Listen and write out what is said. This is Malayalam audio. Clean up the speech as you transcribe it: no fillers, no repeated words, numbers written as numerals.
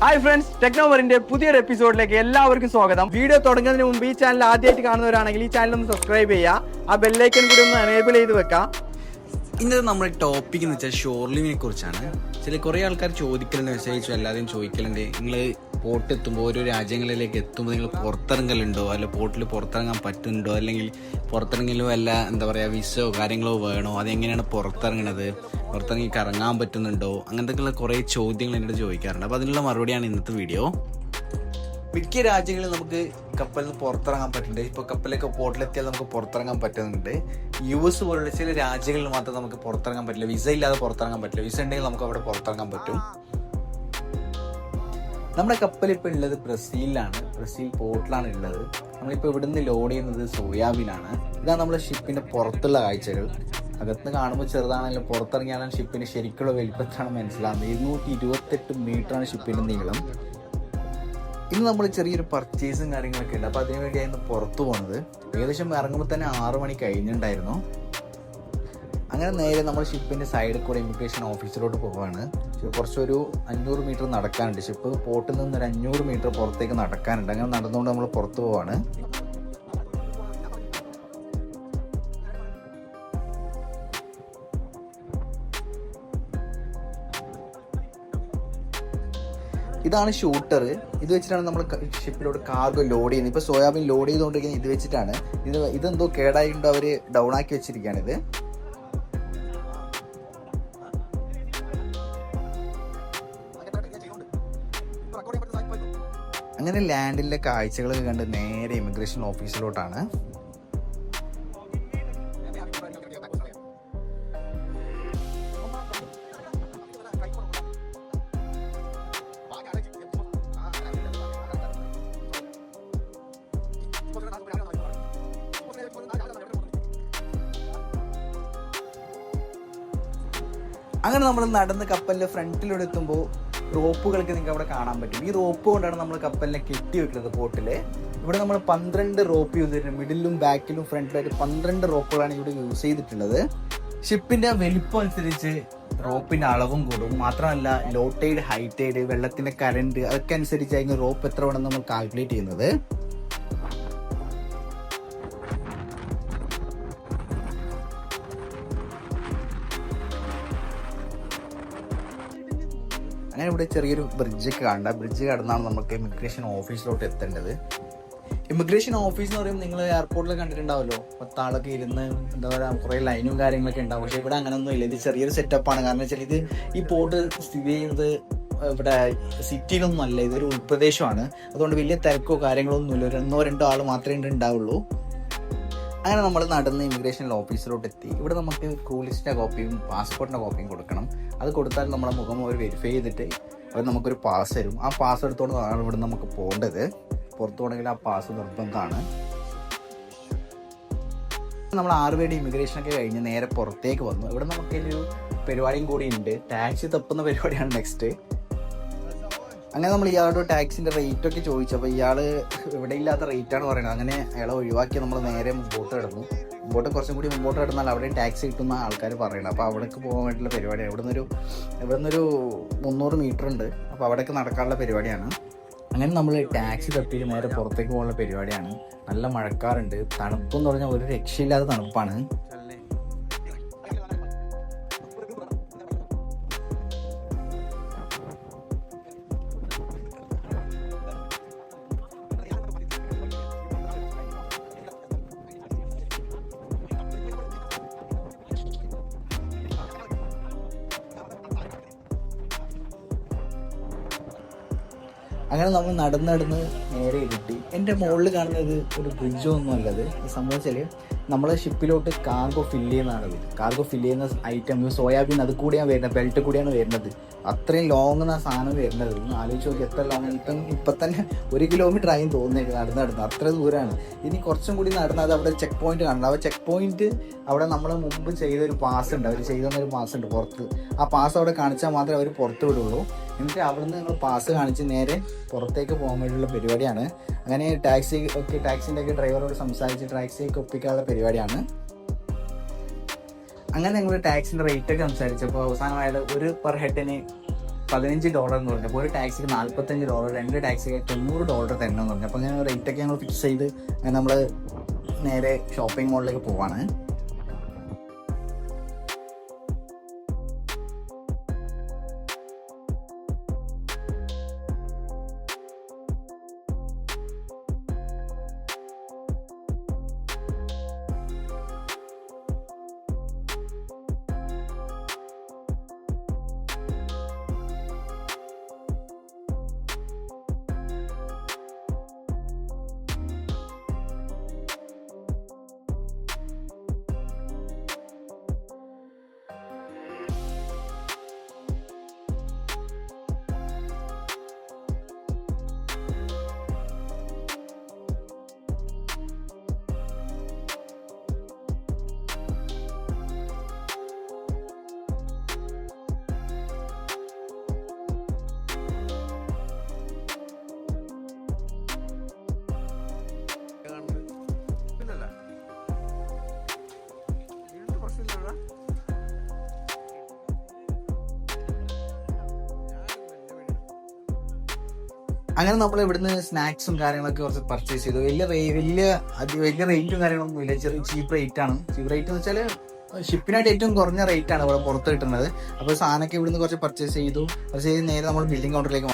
ഹായ് ഫ്രണ്ട്സ്, ടെക്നോവറിന്റെ പുതിയൊരു എപ്പിസോഡിലേക്ക് എല്ലാവർക്കും സ്വാഗതം. വീഡിയോ തുടങ്ങുന്നതിന് മുമ്പ് ഈ ചാനൽ ആദ്യമായിട്ട് കാണുന്നവരാണെങ്കിൽ ഈ ചാനൽ ഒന്ന് സബ്സ്ക്രൈബ് ചെയ്യുക, ആ ബെല്ലൈക്കൻ കൂടി ഒന്ന് എനേബിൾ ചെയ്ത് വെക്കാം. ഇന്നത്തെ നമ്മുടെ ടോപ്പിക് എന്ന് വെച്ചാൽ ഷോർ ലിവിനെ കുറിച്ചാണ്. കുറേ ആൾക്കാർ ചോദിക്കലുണ്ട്, മെസ്സേജ് എല്ലാവരും ചോദിക്കലുണ്ട്. നിങ്ങൾ പോർട്ട് എത്തുമ്പോൾ ഓരോ രാജ്യങ്ങളിലേക്ക് എത്തുമ്പോൾ നിങ്ങൾ പുറത്തിറങ്ങലുണ്ടോ, അല്ല പോർട്ടിൽ പുറത്തിറങ്ങാൻ പറ്റുന്നുണ്ടോ, അല്ലെങ്കിൽ പുറത്തിറങ്ങലോ അല്ല എന്താ പറയുക വിസയോ കാര്യങ്ങളോ വേണോ, അതെങ്ങനെയാണ് പുറത്തിറങ്ങണത്, പുറത്തിറങ്ങി കറങ്ങാൻ പറ്റുന്നുണ്ടോ, അങ്ങനത്തെ കുറേ ചോദ്യങ്ങൾ എന്നോട് ചോദിക്കാറുണ്ട്. അപ്പോൾ അതിനുള്ള മറുപടിയാണ് ഇന്നത്തെ വീഡിയോ. മിക്ക രാജ്യങ്ങളിൽ നമുക്ക് കപ്പലിൽ നിന്ന് പുറത്തിറങ്ങാൻ പറ്റുന്നുണ്ട്. ഇപ്പോൾ കപ്പലൊക്കെ പോർട്ടിലെത്തിയാൽ നമുക്ക് പുറത്തിറങ്ങാൻ പറ്റുന്നുണ്ട്. US പോലുള്ള ചില രാജ്യങ്ങളിൽ മാത്രം നമുക്ക് പുറത്തിറങ്ങാൻ പറ്റില്ല, വിസ ഇല്ലാതെ പുറത്തിറങ്ങാൻ പറ്റില്ല. വിസ ഉണ്ടെങ്കിൽ നമുക്ക് അവിടെ പുറത്തിറങ്ങാൻ പറ്റും. നമ്മുടെ കപ്പൽ ഇപ്പോൾ ഉള്ളത് ബ്രസീലിലാണ്, ബ്രസീൽ പോർട്ടിലാണ് ഉള്ളത്. നമ്മളിപ്പോൾ ഇവിടുന്ന് ലോഡ് ചെയ്യുന്നത് സോയാബീനാണ്. ഇതാണ് നമ്മുടെ ഷിപ്പിൻ്റെ പുറത്തുള്ള കാഴ്ചകൾ. അകത്ത് കാണുമ്പോൾ ചെറുതാണെങ്കിലും പുറത്തിറങ്ങിയാലും ഷിപ്പിൻ്റെ ശരിക്കുള്ള വലിപ്പത്താണ് മനസ്സിലാകുന്നത്. 228 മീറ്ററാണ് ഷിപ്പിൻ്റെ നീളം. ഇന്ന് നമ്മൾ ചെറിയൊരു പർച്ചേസും കാര്യങ്ങളൊക്കെ ഉണ്ട്. അപ്പോൾ അതിനു വേണ്ടിയായിരുന്നു പുറത്തു പോകുന്നത്. ഏകദേശം ഇറങ്ങുമ്പോൾ തന്നെ 6 മണി കഴിഞ്ഞിട്ടുണ്ടായിരുന്നു. അങ്ങനെ നേരെ നമ്മൾ ഷിപ്പിൻ്റെ സൈഡിൽ കൂടെ ഇമിഗ്രേഷൻ ഓഫീസിലോട്ട് പോവുകയാണ്. കുറച്ചൊരു 500 മീറ്റർ നടക്കാനുണ്ട്. ഷിപ്പ് പോർട്ടിൽ നിന്ന് ഒരു 500 മീറ്റർ പുറത്തേക്ക് നടക്കാനുണ്ട്. അങ്ങനെ നടന്നുകൊണ്ട് നമ്മൾ പുറത്തു പോവാണ്. ഇതാണ് ഷൂട്ടർ. ഇത് വെച്ചിട്ടാണ് നമ്മൾ ഷിപ്പിലോട്ട് കാർഗോ ലോഡ് ചെയ്യുന്നത്. ഇപ്പോൾ സോയാബീൻ ലോഡ് ചെയ്തുകൊണ്ടിരിക്കുന്നത് ഇത് വെച്ചിട്ടാണ്. ഇതെന്തോ കേടായിട്ടോ അവർ ഡൗൺ ആക്കി വെച്ചിരിക്കുകയാണിത്. അങ്ങനെ ലാൻഡിലെ കാഴ്ചകളൊക്കെ കണ്ട് നേരെ ഇമിഗ്രേഷൻ ഓഫീസിലോട്ടാണ്. അങ്ങനെ നമ്മൾ നടന്ന് കപ്പലിൻ്റെ ഫ്രണ്ടിലൂടെ എത്തുമ്പോൾ റോപ്പുകളൊക്കെ നിങ്ങൾക്ക് അവിടെ കാണാൻ പറ്റും. ഈ റോപ്പ് കൊണ്ടാണ് നമ്മൾ കപ്പലിനെ കെട്ടി വെക്കുന്നത് പോർട്ടിൽ. ഇവിടെ നമ്മൾ 12 റോപ്പ് യൂസ് ചെയ്തിട്ടുണ്ട്. മിഡിലും ബാക്കിലും ഫ്രണ്ടിലായിട്ട് 12 റോപ്പുകളാണ് ഇവിടെ യൂസ് ചെയ്തിട്ടുള്ളത്. ഷിപ്പിൻ്റെ വലിപ്പം അനുസരിച്ച് റോപ്പിൻ്റെ അളവും കൂടും. മാത്രമല്ല ലോ ടൈഡ്, ഹൈ ടൈഡ്, വെള്ളത്തിൻ്റെ കറണ്ട് അതൊക്കെ അനുസരിച്ചായിരിക്കും റോപ്പ് എത്ര വേണമെന്ന് നമ്മൾ കാൽക്കുലേറ്റ് ചെയ്യുന്നത്. അങ്ങനെ ഇവിടെ ചെറിയൊരു ബ്രിഡ്ജൊക്കെ കാണണ്ട. ബ്രിഡ്ജ് കടന്നാണ് നമുക്ക് ഇമിഗ്രേഷൻ ഓഫീസിലോട്ട് എത്തേണ്ടത്. ഇമിഗ്രേഷൻ ഓഫീസ് എന്ന് പറയുമ്പോൾ നിങ്ങൾ എയർപോർട്ടിൽ കണ്ടിട്ടുണ്ടാവുമല്ലോ, 10 ആളൊക്കെ ഇരുന്ന് എന്താ പറയുക കുറേ ലൈനും കാര്യങ്ങളൊക്കെ ഉണ്ടാവും. പക്ഷേ ഇവിടെ അങ്ങനെയൊന്നും ഇല്ല. ഇത് ചെറിയൊരു സെറ്റപ്പാണ്. കാരണം വെച്ചാൽ ഇത് ഈ പോർട്ട് സ്ഥിതി ചെയ്യുന്നത് ഇവിടെ സിറ്റിയിലൊന്നും അല്ല, ഇതൊരു ഉൾപ്രദേശമാണ്. അതുകൊണ്ട് വലിയ തിരക്കോ കാര്യങ്ങളൊന്നും ഇല്ല. 1-2 ആൾ മാത്രമേ ഉണ്ടാവുള്ളൂ. അങ്ങനെ നമ്മൾ നടന്ന് ഇമിഗ്രേഷൻ ഓഫീസിലോട്ട് എത്തി. ഇവിടെ നമുക്ക് ക്രൂ ലിസ്റ്റിൻ്റെ കോപ്പിയും പാസ്പോർട്ടിൻ്റെ കോപ്പിയും കൊടുക്കണം. അത് കൊടുത്താൽ നമ്മുടെ മുഖം അവർ വെരിഫൈ ചെയ്തിട്ട് അവർ നമുക്കൊരു പാസ് തരും. ആ പാസ് എടുത്തോണ്ടാണ് ഇവിടെ നമുക്ക് പോകേണ്ടത്. പുറത്തു പോകണമെങ്കിൽ ആ പാസ് നിർബന്ധമാണ്. നമ്മൾ 6 പേരുടെ ഇമിഗ്രേഷനൊക്കെ കഴിഞ്ഞ് നേരെ പുറത്തേക്ക് വന്നു. ഇവിടെ നമുക്കൊരു പരിപാടിയും കൂടി ഉണ്ട്. ടാക്സി തപ്പുന്ന പരിപാടിയാണ് നെക്സ്റ്റ്. അങ്ങനെ നമ്മൾ ഇയാളോട് ടാക്സിൻ്റെ റേറ്റൊക്കെ ചോദിച്ചപ്പോൾ ഇയാൾ ഇവിടെ ഇല്ലാത്ത റേറ്റാണ് പറയുന്നത്. അങ്ങനെ അയാളെ ഒഴിവാക്കി നമ്മൾ നേരെ മുമ്പോട്ട് കിടന്നു. മുമ്പോട്ട് കുറച്ചും കൂടി മുമ്പോട്ട് കിടന്നാൽ അവിടെ ടാക്സി കിട്ടുന്ന ആൾക്കാർ പറയുന്നത്. അപ്പോൾ അവിടേക്ക് പോകാൻ വേണ്ടിയുള്ള പരിപാടിയാണ്. ഇവിടുന്നൊരു 300 മീറ്റർ ഉണ്ട്. അപ്പോൾ അവിടേക്ക് നടക്കാനുള്ള പരിപാടിയാണ്. അങ്ങനെ നമ്മൾ ടാക്സി തപ്പിയിട്ട് നേരെ പുറത്തേക്ക് പോകാനുള്ള പരിപാടിയാണ്. നല്ല മഴക്കാറുണ്ട്. തണുപ്പെന്ന് പറഞ്ഞാൽ ഒരു രക്ഷയില്ലാത്ത തണുപ്പാണ്. അങ്ങനെ നമ്മൾ നടന്ന് നേരെ കിട്ടി. എൻ്റെ മുകളിൽ കാണുന്നത് ഒരു ബ്രിഡ്ജോ ഒന്നും അല്ലത്. സംഭവിച്ചാൽ നമ്മൾ ഷിപ്പിലോട്ട് കാർഗോ ഫില്ല് ചെയ്യുന്നതാണത്. കാർഗോ ഫില്ല് ചെയ്യുന്ന ഐറ്റം സോയാബീൻ അത് കൂടിയാണ് വരുന്നത്, ബെൽറ്റ് കൂടിയാണ് വരുന്നത്. അത്രയും ലോങ് ആ സാധനം വരുന്നത്. ഒന്ന് ആലോചിച്ച് നോക്കി എത്ര ലോങ്. ഇപ്പം തന്നെ 1 കിലോമീറ്റർ ആയി തോന്നുന്നത് നടന്ന് അത്ര ദൂരമാണ്. ഇനി കുറച്ചും കൂടി നടന്നത് അവിടെ ചെക്ക് പോയിന്റ് കാണണം. ആ ചെക്ക് പോയിന്റ് അവിടെ നമ്മൾ മുമ്പ് ചെയ്തൊരു പാസ് ഉണ്ട്, അവർ ചെയ്തൊരു പാസ് ഉണ്ട് പുറത്ത്. ആ പാസ് അവിടെ കാണിച്ചാൽ മാത്രമേ അവർ പുറത്ത് വിടുള്ളൂ. എന്നിട്ട് അവിടുന്ന് ഞങ്ങൾ പാസ് കാണിച്ച് നേരെ പുറത്തേക്ക് പോകാൻ വേണ്ടിയുള്ള പരിപാടിയാണ്. അങ്ങനെ ടാക്സിൻ്റെ ഒക്കെ ഡ്രൈവറോട് സംസാരിച്ച് ടാക്സിയൊക്കെ ഒപ്പിക്കാനുള്ള പരിപാടിയാണ്. അങ്ങനെ ഞങ്ങൾ ടാക്സിൻ്റെ റേറ്റൊക്കെ സംസാരിച്ചപ്പോൾ അവസാനമായിട്ട് ഒരു പെർ ഹെഡിന് $15 എന്ന് പറഞ്ഞു. അപ്പോൾ ഒരു ടാക്സിക്ക് $45, 2 ടാക്സിക്ക് $90 തന്നെ എന്ന് പറഞ്ഞു. അപ്പോൾ ഞാൻ റേറ്റൊക്കെ ഞങ്ങൾ ഫിക്സ് ചെയ്ത് നമ്മൾ നേരെ ഷോപ്പിംഗ് മോളിലേക്ക് പോവാണ്. അങ്ങനെ നമ്മൾ ഇവിടുന്ന് സ്നാക്സും കാര്യങ്ങളൊക്കെ കുറച്ച് പർച്ചേസ് ചെയ്തു. വലിയ റേറ്റും കാര്യങ്ങളൊന്നും ഇല്ല, ചെറിയ ചീപ്പ് റേറ്റ് ആണ്. ചീപ്പ് റേറ്റ് എന്ന് വെച്ചാൽ ഷിപ്പിനായിട്ട് ഏറ്റവും കുറഞ്ഞ റേറ്റ് ആണ് ഇവിടെ പുറത്ത് കിട്ടുന്നത്. അപ്പോൾ സാധനമൊക്കെ ഇവിടുന്ന് കുറച്ച് പർച്ചേസ് ചെയ്ത് നേരെ നമ്മൾ ബില്ലിംഗ് കൗണ്ടറിലേക്ക്